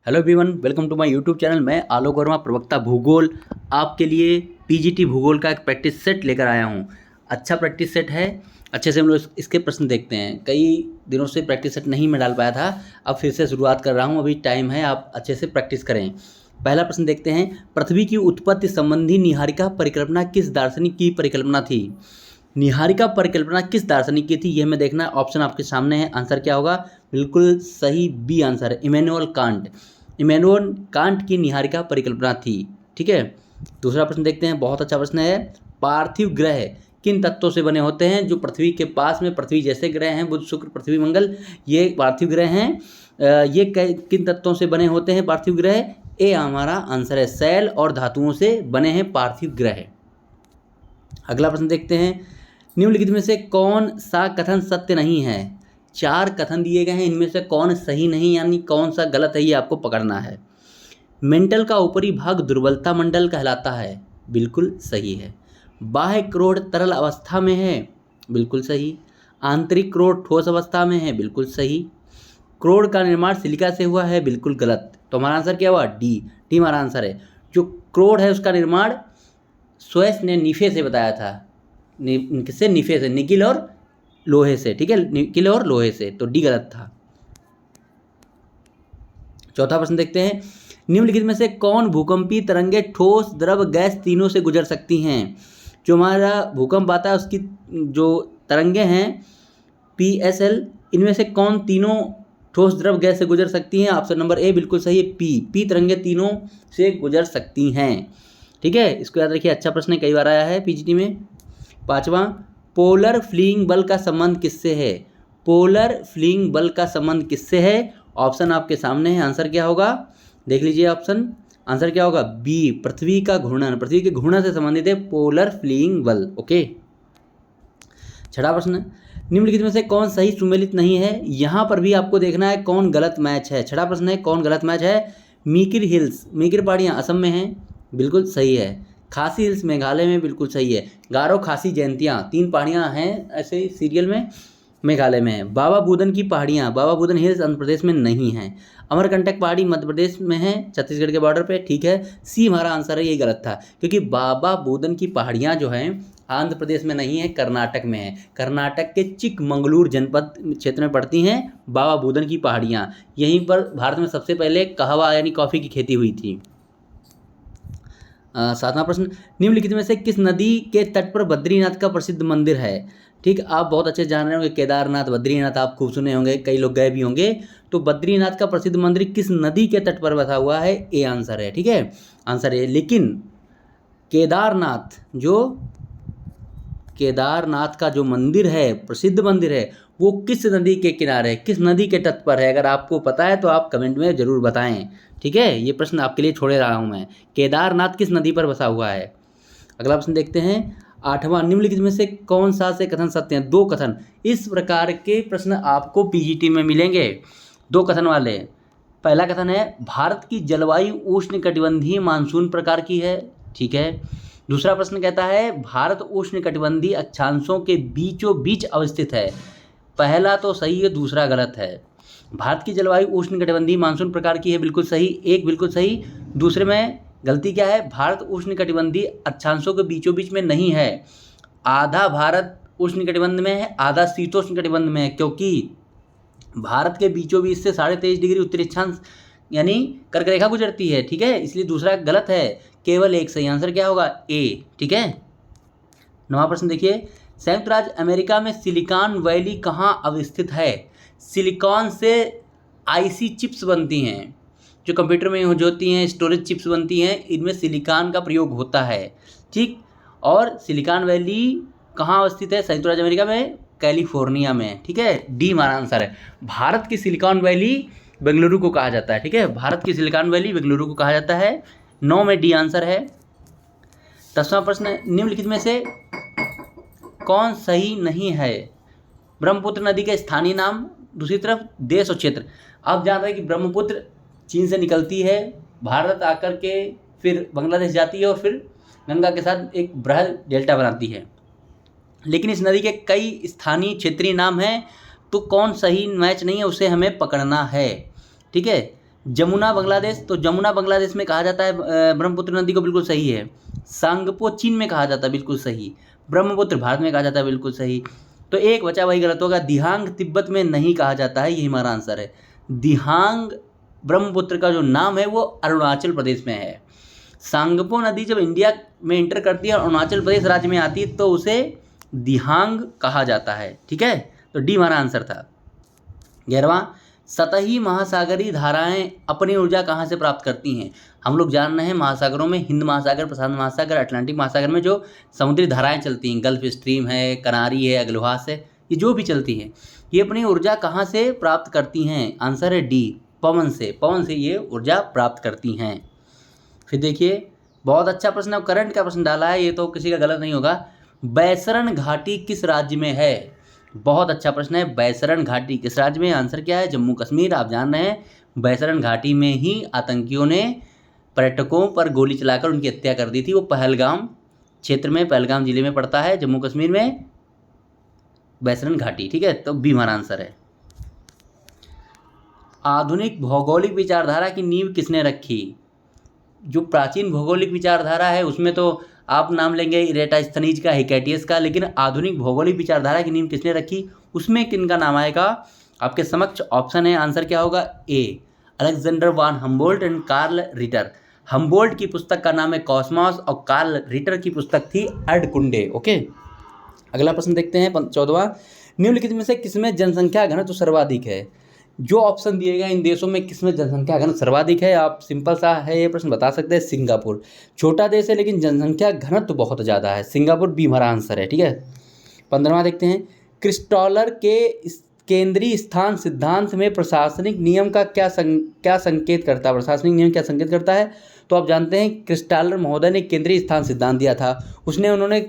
Hello everyone, welcome to my YouTube channel. मैं आलोक वर्मा, प्रवक्ता भूगोल, आपके लिए पीजीटी भूगोल का एक प्रैक्टिस सेट लेकर आया हूँ। अच्छा प्रैक्टिस सेट है, अच्छे से हम लोग इसके प्रश्न देखते हैं। कई दिनों से प्रैक्टिस सेट नहीं मैं डाल पाया था, अब फिर से शुरुआत कर रहा हूँ। अभी टाइम है, आप अच्छे से प्रैक्टिस करें। पहला प्रश्न देखते हैं, पृथ्वी की उत्पत्ति संबंधी निहारिका परिकल्पना किस दार्शनिक की परिकल्पना थी? निहारिका परिकल्पना किस दार्शनिक की थी, यह हमें देखना है। ऑप्शन आपके सामने है, आंसर क्या होगा? बिल्कुल सही बी आंसर है, इमैनुअल कांट। इमैनुअल कांट की निहारिका परिकल्पना थी। ठीक है, दूसरा प्रश्न देखते हैं, बहुत अच्छा प्रश्न है। पार्थिव ग्रह किन तत्वों से बने होते हैं? जो पृथ्वी के पास में पृथ्वी जैसे ग्रह हैं, बुध, शुक्र, पृथ्वी, मंगल, ये पार्थिव ग्रह हैं। ये किन तत्वों से बने होते हैं पार्थिव ग्रह? ए हमारा आंसर है, शैल और धातुओं से बने हैं पार्थिव ग्रह। अगला प्रश्न देखते हैं, निम्नलिखित में से कौन सा कथन सत्य नहीं है? 4 कथन दिए गए हैं, इनमें से कौन सही नहीं यानी कौन सा गलत है, ये आपको पकड़ना है। मेंटल का ऊपरी भाग दुर्बलता मंडल कहलाता है, बिल्कुल सही है। बाह्य क्रोड तरल अवस्था में है, बिल्कुल सही। आंतरिक क्रोड ठोस अवस्था में है, बिल्कुल सही। क्रोड का निर्माण सिलिका से हुआ है, बिल्कुल गलत। तो हमारा आंसर क्या हुआ? डी हमारा आंसर है। जो क्रोड है उसका निर्माण स्वेस ने नीफे से बताया था। किससे? नीफे से, निकिल और लोहे से। ठीक है, निकिल और लोहे से, तो डी गलत था। चौथा प्रश्न देखते हैं, निम्नलिखित में से कौन भूकंपी तरंगे ठोस, द्रव, गैस तीनों से गुजर सकती हैं? जो हमारा भूकंप आता है उसकी जो तरंगे हैं PSL, इनमें से कौन तीनों ठोस, द्रव, गैस से गुजर सकती हैं? ऑप्शन नंबर ए बिल्कुल सही है, पी तरंगे तीनों से गुजर सकती हैं। ठीक है, इसको याद रखिए, अच्छा प्रश्न है, कई बार आया है पीजीटी में। पांचवा, पोलर फ्लीइंग बल का संबंध किससे है? पोलर फ्लीइंग बल का संबंध किससे है? ऑप्शन आपके सामने है, आंसर क्या होगा? देख लीजिए ऑप्शन, आंसर क्या होगा? बी, पृथ्वी का घूर्णन। पृथ्वी के घूर्णन से संबंधित है पोलर फ्लीइंग बल। ओके। छठा प्रश्न, निम्नलिखित में से कौन सही सुमेलित नहीं है? यहां पर भी आपको देखना है कौन गलत मैच है। छठा प्रश्न है, कौन गलत मैच है? मीकिर हिल्स, मीकिर पहाड़ियां असम में हैं, बिल्कुल सही है। खासी हिल्स मेघालय में, बिल्कुल सही है। गारो, खासी, जयंतियाँ, 3 पहाड़ियाँ हैं ऐसे सीरियल में, मेघालय में है। बाबा बूदन की पहाड़ियाँ, बाबा बूदन हिल्स आंध्र प्रदेश में नहीं हैं। अमरकंटक पहाड़ी मध्य प्रदेश में है, छत्तीसगढ़ के बॉर्डर पे। ठीक है, सी हमारा आंसर है, यही गलत था, क्योंकि बाबा बूदन की पहाड़ियाँ जो हैं आंध्र प्रदेश में नहीं है, कर्नाटक में है। कर्नाटक के चिकमंगलूर जनपद क्षेत्र में पड़ती हैं बाबा बूदन की पहाड़ियाँ। यहीं पर भारत में सबसे पहले कहवा यानी कॉफ़ी की खेती हुई थी। सातवां प्रश्न, निम्नलिखित में से किस नदी के तट पर बद्रीनाथ का प्रसिद्ध मंदिर है? ठीक, आप बहुत अच्छे जान रहे होंगे, केदारनाथ, बद्रीनाथ आप खूब सुने होंगे, कई लोग गए भी होंगे। तो बद्रीनाथ का प्रसिद्ध मंदिर किस नदी के तट पर बसा हुआ है? ए आंसर है। ठीक है, आंसर है। लेकिन केदारनाथ का जो मंदिर है, प्रसिद्ध मंदिर है, वो किस नदी के किनारे है, किस नदी के तट पर है? अगर आपको पता है तो आप कमेंट में ज़रूर बताएं। ठीक है, ये प्रश्न आपके लिए छोड़े रहा हूँ मैं। केदारनाथ किस नदी पर बसा हुआ है? अगला प्रश्न देखते हैं, 8वां, निम्नलिखित में से कौन सा से कथन सत्य हैं? 2 कथन। इस प्रकार के प्रश्न आपको पीजीटी में मिलेंगे, 2 कथन वाले। पहला कथन है, भारत की जलवायु उष्णकटिबंधीय मानसून प्रकार की है। ठीक है। दूसरा प्रश्न कहता है, भारत उष्णकटिबंधीय अक्षांशों के बीचों बीच अवस्थित है। पहला तो सही है, दूसरा गलत है। भारत की जलवायु उष्णकटिबंधीय मानसून प्रकार की है, बिल्कुल सही, एक बिल्कुल सही। दूसरे में गलती क्या है? भारत उष्णकटिबंधीय अक्षांशों के बीचों बीच में नहीं है। आधा भारत उष्णकटिबंध में है, आधा शीतोष्णकटिबंध में है, क्योंकि भारत के बीचों बीच से 23.5 डिग्री उत्तरी अक्षांश यानी कर्क रेखा गुजरती है। ठीक है, इसलिए दूसरा गलत है, केवल एक सही। आंसर क्या होगा? ए। ठीक है। 9वां प्रश्न देखिए, संयुक्त राज्य अमेरिका में सिलिकॉन वैली कहाँ अवस्थित है? सिलिकॉन से आईसी चिप्स बनती हैं, जो कंप्यूटर में जो होती हैं, स्टोरेज चिप्स बनती हैं, इनमें सिलिकॉन का प्रयोग होता है। ठीक, और सिलिकॉन वैली कहाँ अवस्थित है? संयुक्त राज्य अमेरिका में, कैलिफोर्निया में। ठीक है, डी हमारा आंसर है। भारत की सिलिकॉन वैली बेंगलुरु को कहा जाता है। ठीक है, भारत की सिलिकॉन वैली बेंगलुरु को कहा जाता है। 9 में डी आंसर है। 10वां प्रश्न, निम्नलिखित में से कौन सही नहीं है? ब्रह्मपुत्र नदी के स्थानीय नाम, दूसरी तरफ देश और क्षेत्र। आप जान रहे हैं कि ब्रह्मपुत्र चीन से निकलती है, भारत आकर के फिर बांग्लादेश जाती है और फिर गंगा के साथ एक बृहद डेल्टा बनाती है। लेकिन इस नदी के कई स्थानीय क्षेत्रीय नाम हैं, तो कौन सही मैच नहीं है, उसे हमें पकड़ना है। ठीक है, जमुना बांग्लादेश, तो जमुना बांग्लादेश में कहा जाता है ब्रह्मपुत्र नदी को, बिल्कुल सही है। सांगपो चीन में कहा जाता है, बिल्कुल सही। ब्रह्मपुत्र भारत में कहा जाता है, बिल्कुल सही। तो एक बचा, वही गलत होगा। दिहांग तिब्बत में नहीं कहा जाता है, यही हमारा आंसर है। दिहांग ब्रह्मपुत्र का जो नाम है वो अरुणाचल प्रदेश में है। सांगपो नदी जब इंडिया में इंटर करती है और अरुणाचल प्रदेश राज्य में आती है तो उसे दिहांग कहा जाता है, ठीक है। तो डी हमारा आंसर था। 11वां, सतही महासागरीय धाराएं अपनी ऊर्जा कहाँ से प्राप्त करती हैं? हम लोग जान रहे हैं महासागरों में हिंद महासागर, प्रशांत महासागर, अटलांटिक महासागर में जो समुद्री धाराएं चलती हैं, गल्फ स्ट्रीम है, कनारी है, अग्लवास है, ये जो भी चलती हैं, ये अपनी ऊर्जा कहाँ से प्राप्त करती हैं? आंसर है डी, पवन से। पवन से ये ऊर्जा प्राप्त करती हैं। फिर देखिए, बहुत अच्छा प्रश्न है, करंट का प्रश्न डाला है, ये तो किसी का गलत नहीं होगा। बैसरन घाटी किस राज्य में है? बहुत अच्छा प्रश्न है। बैसरन घाटी किस राज्य में? आंसर क्या है? जम्मू कश्मीर। आप जान रहे हैं बैसरन घाटी में ही आतंकियों ने पर्यटकों पर गोली चलाकर उनकी हत्या कर दी थी। वो पहलगाम क्षेत्र में, पहलगाम जिले में पड़ता है, जम्मू कश्मीर में, बैसरन घाटी, ठीक है। तो बी हमारा आंसर है। आधुनिक भौगोलिक विचारधारा की नींव किसने रखी? जो प्राचीन भौगोलिक विचारधारा है उसमें तो आप नाम लेंगे इरेटास्थनीज का, हिकैटियस का, लेकिन आधुनिक भौगोलिक विचारधारा की नींव किसने रखी, उसमें किन का नाम आएगा? आपके समक्ष ऑप्शन है, आंसर क्या होगा? A, Alexander von Humboldt and Carl Ritter. Humboldt की पुस्तक का नाम है कॉस्मॉस और कार्ल रिटर की पुस्तक थी अर्धकुंडे। ओके, अगला प्रश्न देखते हैं 14वां। निम्नलिखित में से किसमें जनसंख्या घनत्व सर्वाधिक है? जो ऑप्शन दिए गए इन देशों में किसमें जनसंख्या घनत्व सर्वाधिक है? आप सिंपल सा है ये प्रश्न बता सकते हैं, सिंगापुर। छोटा देश है लेकिन जनसंख्या घनत्व बहुत ज़्यादा है, सिंगापुर। बी हमारा आंसर है, ठीक है। 15वां देखते हैं। क्रिस्टॉलर के केंद्रीय स्थान सिद्धांत में प्रशासनिक नियम का क्या संकेत करता है? प्रशासनिक नियम क्या संकेत करता है? तो आप जानते हैं क्रिस्टॉलर महोदय ने केंद्रीय स्थान सिद्धांत दिया था, उन्होंने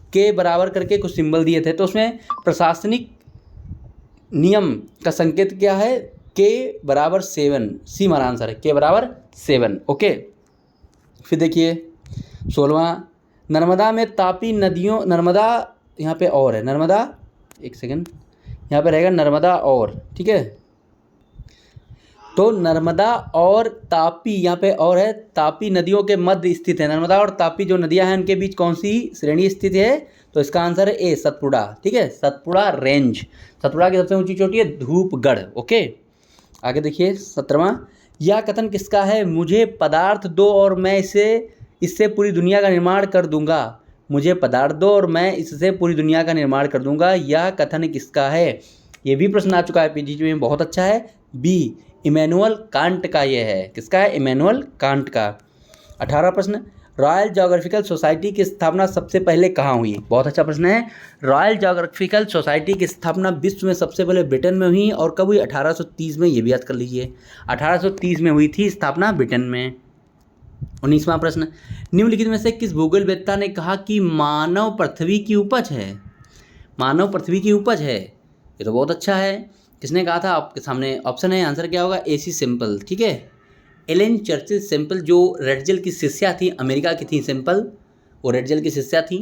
के बराबर करके कुछ सिंबल दिए थे, तो उसमें प्रशासनिक नियम का संकेत क्या है? के बराबर 7। सी हमारा आंसर है, के बराबर 7। ओके, फिर देखिए 16वां। नर्मदा में तापी नदियों, नर्मदा यहाँ पे और है, नर्मदा, एक सेकंड, यहाँ पे रहेगा नर्मदा और, ठीक है। तो नर्मदा और तापी, यहाँ पे और है, तापी नदियों के मध्य स्थित है। नर्मदा और तापी जो नदियाँ हैं उनके बीच कौन सी श्रेणी स्थित है? तो इसका आंसर है ए, सतपुड़ा, ठीक है। सतपुड़ा रेंज, सतपुड़ा की सबसे ऊंची चोटी है धूपगढ़। ओके, आगे देखिए 17वां। यह कथन किसका है? मुझे पदार्थ दो और मैं इससे पूरी दुनिया का निर्माण कर दूंगा। मुझे पदार्थ दो और मैं इससे पूरी दुनिया का निर्माण कर दूंगा, यह कथन किसका है? ये भी प्रश्न आ चुका है पीजीटी में, बहुत अच्छा है। बी, इमैनुअल कांट का ये है। किसका है? इमैनुअल कांट का। 18वां प्रश्न। रॉयल ज्योग्राफिकल सोसाइटी की स्थापना सबसे पहले कहाँ हुई? बहुत अच्छा प्रश्न है। रॉयल ज्योग्राफिकल सोसाइटी की स्थापना विश्व में सबसे पहले ब्रिटेन में हुई, और कब हुई? 1830 में, ये भी याद कर लीजिए, 1830 में हुई थी स्थापना ब्रिटेन में। 19वां प्रश्न। निम्नलिखित में से किस भूगोलवेत्ता ने कहा कि मानव पृथ्वी की उपज है? मानव पृथ्वी की उपज है, ये तो बहुत अच्छा है। किसने कहा था? आपके सामने ऑप्शन है, आंसर क्या होगा? एसी सिंपल, ठीक है। एलेन चर्चिल सिंपल जो रेडजेल की शिष्या थी, अमेरिका की थी सिंपल, वो रेडजेल की शिष्या थी।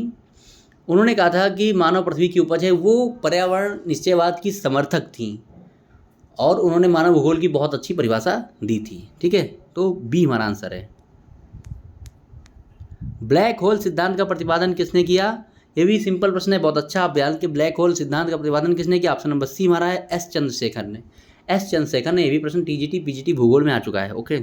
उन्होंने कहा था कि मानव पृथ्वी की उपज है। वो पर्यावरण निश्चयवाद की समर्थक थी और उन्होंने मानव भूगोल की बहुत अच्छी परिभाषा दी थी, ठीक है। तो बी हमारा आंसर है। ब्लैक होल सिद्धांत का प्रतिपादन किसने किया? ये भी सिंपल प्रश्न है, बहुत अच्छा। आप ध्यान के ब्लैक होल सिद्धांत का प्रतिपादन किसने किया? ऑप्शन नंबर सी हमारा है, एस चंद्रशेखर ने। एस चंद्रशेखर ने। ये भी प्रश्न टीजीटी पीजीटी भूगोल में आ चुका है। ओके,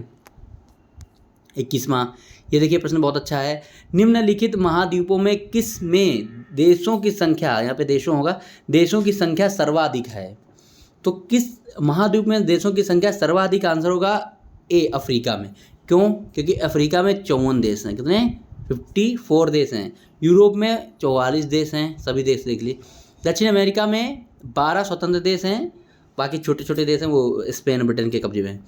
21वां। ये देखिए प्रश्न बहुत अच्छा है। निम्नलिखित महाद्वीपों में किस में देशों की संख्या, यहाँ पे देशों होगा, देशों की संख्या सर्वाधिक है? तो किस महाद्वीप में देशों की संख्या सर्वाधिक? आंसर होगा ए, अफ्रीका में। क्यों? क्योंकि अफ्रीका में 54 देश हैं। कितने? 54 देश हैं। यूरोप में 44 देश हैं, सभी देश देख लिए। दक्षिण अमेरिका में 12 स्वतंत्र देश हैं, बाकी छोटे छोटे देश हैं वो स्पेन ब्रिटेन के कब्जे में हैं।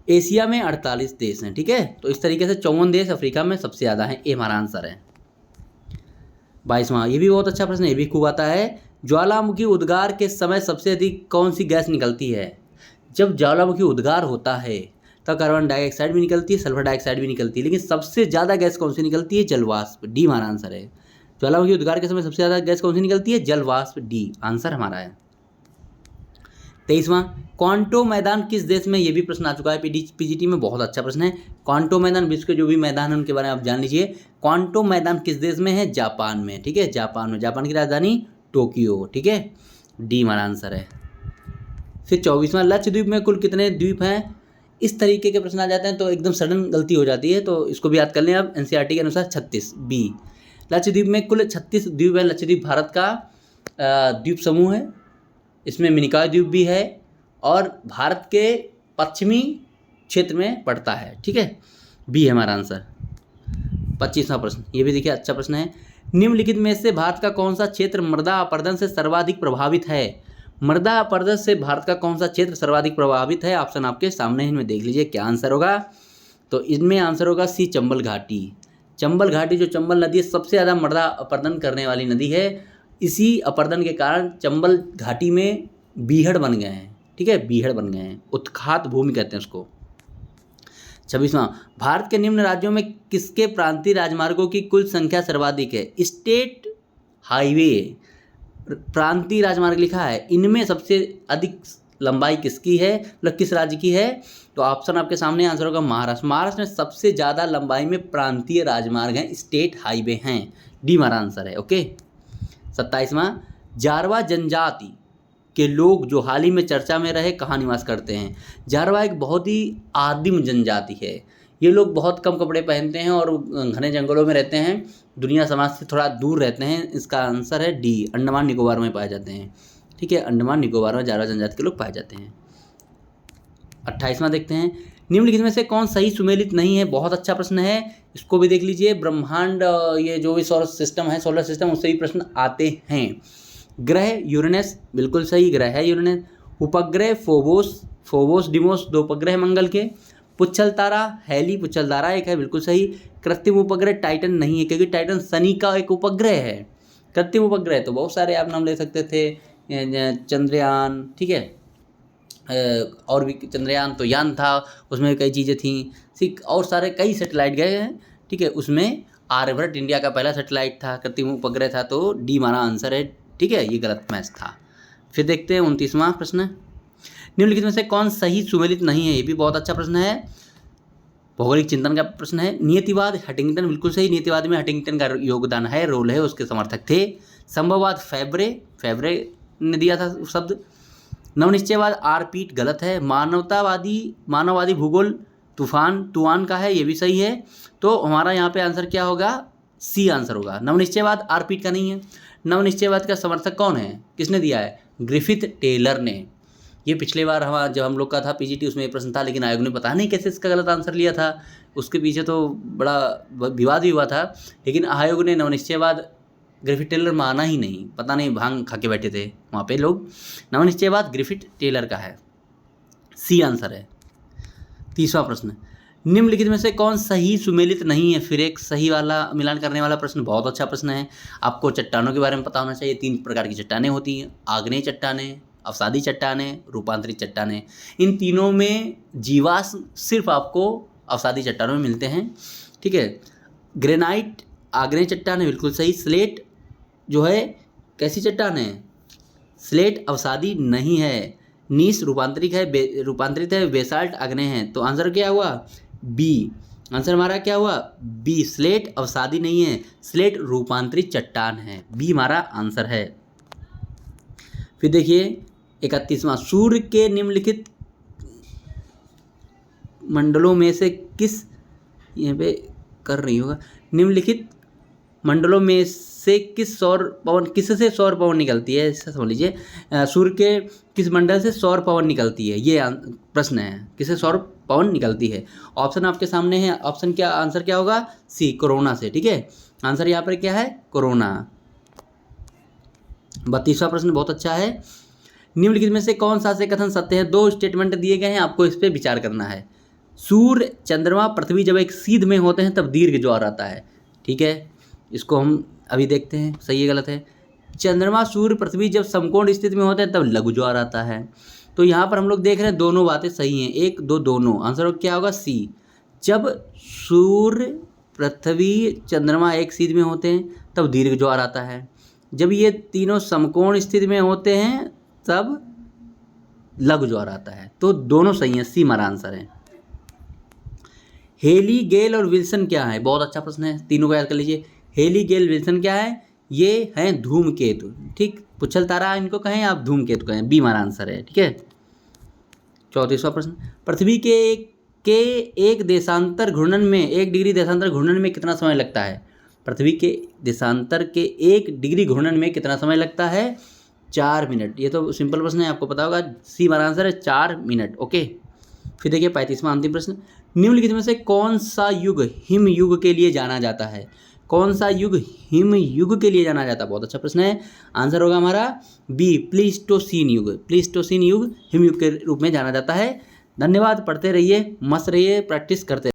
एशिया में 48 देश हैं, ठीक है। तो इस तरीके से 54 देश अफ्रीका में सबसे ज़्यादा हैं, ये हमारा आंसर है। 22वां। ये भी बहुत अच्छा प्रश्न है, ये भी खूब आता है। ज्वालामुखी उद्गार के समय सबसे अधिक कौन सी गैस निकलती है? जब ज्वालामुखी उद्गार होता है तब कार्बन डाइऑक्साइड भी निकलती है, सल्फर डाइऑक्साइड भी निकलती है, लेकिन सबसे ज़्यादा गैस कौन सी निकलती है? जलवाष्प। डी हमारा आंसर है। ज्वालामुखी उद्गार के समय सबसे ज़्यादा गैस कौन सी निकलती है? जलवाष्प। डी आंसर हमारा है। 23वां, क्वांटो मैदान किस देश में, ये भी प्रश्न आ चुका है पीजीटी में, बहुत अच्छा प्रश्न है। क्वांटो मैदान विश्व के जो भी मैदान है उनके बारे में आप जान लीजिए। क्वांटो मैदान किस देश में है, जापान में, ठीक है, जापान में, जापान की राजधानी टोक्यो, ठीक है, डी हमारा आंसर है। फिर 24वां, लक्षद्वीप में कुल कितने द्वीप हैं, इस तरीके के प्रश्न आ जाते हैं तो एकदम सडन गलती हो जाती है, तो इसको भी याद कर लें आप, एनसीईआरटी के अनुसार 36, बी। लक्षद्वीप में कुल 36 द्वीप है। लक्षद्वीप भारत का द्वीप समूह है, इसमें मिनिकॉय द्वीप भी है और भारत के पश्चिमी क्षेत्र में पड़ता है, ठीक है, बी है हमारा आंसर। 25वां प्रश्न, ये भी देखिए अच्छा प्रश्न है। निम्नलिखित में से भारत का कौन सा क्षेत्र मृदा अपरदन से सर्वाधिक प्रभावित है, मृदा अपरदन से भारत का कौन सा क्षेत्र सर्वाधिक प्रभावित है, ऑप्शन आपके सामने, इनमें देख लीजिए क्या आंसर होगा। तो इनमें आंसर होगा सी, चंबल घाटी। चंबल घाटी, जो चंबल नदी है, सबसे ज़्यादा मृदा अपरदन करने वाली नदी है। इसी अपरदन के कारण चंबल घाटी में बीहड़ बन गए हैं, ठीक है, बीहड़ बन गए हैं, उत्खात भूमि कहते हैं उसको। 26वां, भारत के निम्न राज्यों में किसके प्रांतीय राजमार्गों की कुल संख्या सर्वाधिक है, स्टेट हाईवे, प्रांतीय राजमार्ग लिखा है, इनमें सबसे अधिक लंबाई किसकी है, मतलब किस राज्य की है, तो ऑप्शन आपके सामने आंसर होगा महाराष्ट्र। महाराष्ट्र में सबसे ज़्यादा लंबाई में प्रांतीय राजमार्ग हैं, स्टेट हाईवे हैं, डी हमारा आंसर है, ओके। 27वां, जारवा जनजाति के लोग जो हाल ही में चर्चा में रहे कहाँ निवास करते हैं। जारवा एक बहुत ही आदिम जनजाति है, ये लोग बहुत कम कपड़े पहनते हैं और घने जंगलों में रहते हैं, दुनिया समाज से थोड़ा दूर रहते हैं। इसका आंसर है डी, अंडमान निकोबार में पाए जाते हैं, ठीक है, अंडमान निकोबार में जारवा जनजाति के लोग पाए जाते हैं। 28वां देखते हैं, निम्नलिखित में से कौन सही सुमेलित नहीं है, बहुत अच्छा प्रश्न है, इसको भी देख लीजिए। ब्रह्मांड, ये जो भी सौर सिस्टम है, सोलर सिस्टम, उससे भी प्रश्न आते हैं। ग्रह यूरेनस, बिल्कुल सही, ग्रह है यूरेनस। उपग्रह फोबोस डिमोस, 2 उपग्रह मंगल के। पुच्छल तारा हैली पुच्छल तारा एक है, बिल्कुल सही। कृत्रिम उपग्रह टाइटन नहीं है, क्योंकि टाइटन शनि का एक उपग्रह है। कृत्रिम उपग्रह तो बहुत सारे आप नाम ले सकते थे, चंद्रयान, ठीक है, और भी चंद्रयान तो यान था, उसमें कई चीज़ें थी, और सारे कई सैटेलाइट गए हैं, ठीक है, उसमें आर्यभट्ट इंडिया का पहला सैटेलाइट था, कृत्रिम उपग्रह था, तो डी हमारा आंसर है, ठीक है, ये गलत मैच था। फिर देखते हैं 29वां प्रश्न, निम्नलिखित में से कौन सही सुमेलित नहीं है, ये भी बहुत अच्छा प्रश्न है, भौगोलिक चिंतन का प्रश्न है। नियतिवाद हंटिंगटन, बिल्कुल सही, नियतिवाद में हंटिंगटन का योगदान है, रोल है, उसके समर्थक थे। संभववाद फैब्रे ने दिया था शब्द। नवनिश्चयवाद आरपीट, गलत है। मानववादी भूगोल तुआन का है, ये भी सही है। तो हमारा यहाँ पे आंसर क्या होगा, सी आंसर होगा। नवनिश्चयवाद आरपीट का नहीं है। नवनिश्चयवाद का समर्थक कौन है, किसने दिया है, ग्रिफिथ टेलर ने। ये पिछले बार जब हम लोग का था पीजीटी, उसमें ये प्रश्न था, लेकिन आयोग ने पता नहीं कैसे इसका गलत आंसर लिया था, उसके पीछे तो बड़ा विवाद भी हुआ था, लेकिन आयोग ने नवनिश्चयवाद ग्रिफिथ टेलर माना ही नहीं, पता नहीं भांग खा के बैठे थे वहाँ पे लोग। नवनिश्चयवाद ग्रिफिथ टेलर का है, सी आंसर है। 30वां प्रश्न, निम्नलिखित में से कौन सही सुमेलित नहीं है, फिर एक सही वाला मिलान करने वाला प्रश्न, बहुत अच्छा प्रश्न है। आपको चट्टानों के बारे में पता होना चाहिए, 3 प्रकार की चट्टानें होती हैं, आग्नेय चट्टानें, अवसादी चट्टानें, रूपांतरित चट्टानें। इन तीनों में जीवाश्म सिर्फ आपको अवसादी चट्टानों में मिलते हैं, ठीक है। ग्रेनाइट आग्नेय चट्टान है, बिल्कुल सही। स्लेट जो है कैसी चट्टान है, स्लेट अवसादी नहीं है। नीस रूपांतरित है, बेसाल्ट आग्नेय है। तो आंसर क्या हुआ, बी। आंसर हमारा क्या हुआ, बी, स्लेट अवसादी नहीं है, स्लेट रूपांतरित चट्टान है, बी हमारा आंसर है। फिर देखिए 31वां, सूर्य के निम्नलिखित मंडलों में से किस, यहाँ पे कर रही होगा, निम्नलिखित मंडलों में से किससे सौर पवन निकलती है, ऐसा समझ लीजिए। सूर्य के किस मंडल से सौर पवन निकलती है, ये प्रश्न है, किससे सौर पवन निकलती है। ऑप्शन आपके सामने है, ऑप्शन क्या, आंसर क्या होगा, सी, कोरोना से, ठीक है। आंसर यहाँ पर क्या है, कोरोना। 32वां प्रश्न बहुत अच्छा है, निम्नलिखित में से कौन सा से कथन सत्य है। 2 स्टेटमेंट दिए गए हैं, आपको इस पर विचार करना है। सूर्य, चंद्रमा, पृथ्वी जब एक सीध में होते हैं तब दीर्घ ज्वार आता है, ठीक है, इसको हम अभी देखते हैं सही है गलत है। चंद्रमा, सूर्य, पृथ्वी जब समकोण स्थिति में होते हैं तब लघु ज्वार आता है। तो यहाँ पर हम लोग देख रहे हैं दोनों बातें सही हैं, 1, 2 दोनों। आंसर क्या होगा, सी। जब सूर्य, पृथ्वी, चंद्रमा एक सीध में होते हैं तब दीर्घ ज्वार आता है। जब ये तीनों समकोण स्थिति में होते हैं तब लघु ज्वार आता है। तो दोनों सही हैं, सी हमारा आंसर है। हेली, गेल और विल्सन क्या है? बहुत अच्छा प्रश्न है, तीनों को याद कर लीजिए। हेली, गेल, विल्सन क्या है? ये हैं धूमकेतु। ठीक, पुच्छल तारा इनको कहें, आप धूमकेतु कहें, बी हमारा आंसर है। ठीक है। 34वां प्रश्न, पृथ्वी के एक देशांतर घूर्णन में 1 डिग्री देशांतर घूर्णन में कितना समय लगता है? पृथ्वी के देशांतर के 1 डिग्री घूर्णन में कितना समय लगता है? 4 मिनट। ये तो सिंपल प्रश्न है, आपको पता होगा, सी हमारा आंसर है 4 मिनट। ओके। फिर देखिए 35वां अंतिम प्रश्न, निम्नलिखित में से कौन सा युग हिम युग के लिए जाना जाता है? कौन सा युग हिम युग के लिए जाना जाता है? बहुत अच्छा प्रश्न है, आंसर होगा हमारा बी, प्लीस्टोसीन युग। प्लीस्टोसीन युग हिम युग के रूप में जाना जाता है। धन्यवाद, पढ़ते रहिए, मस्त रहिए, प्रैक्टिस करते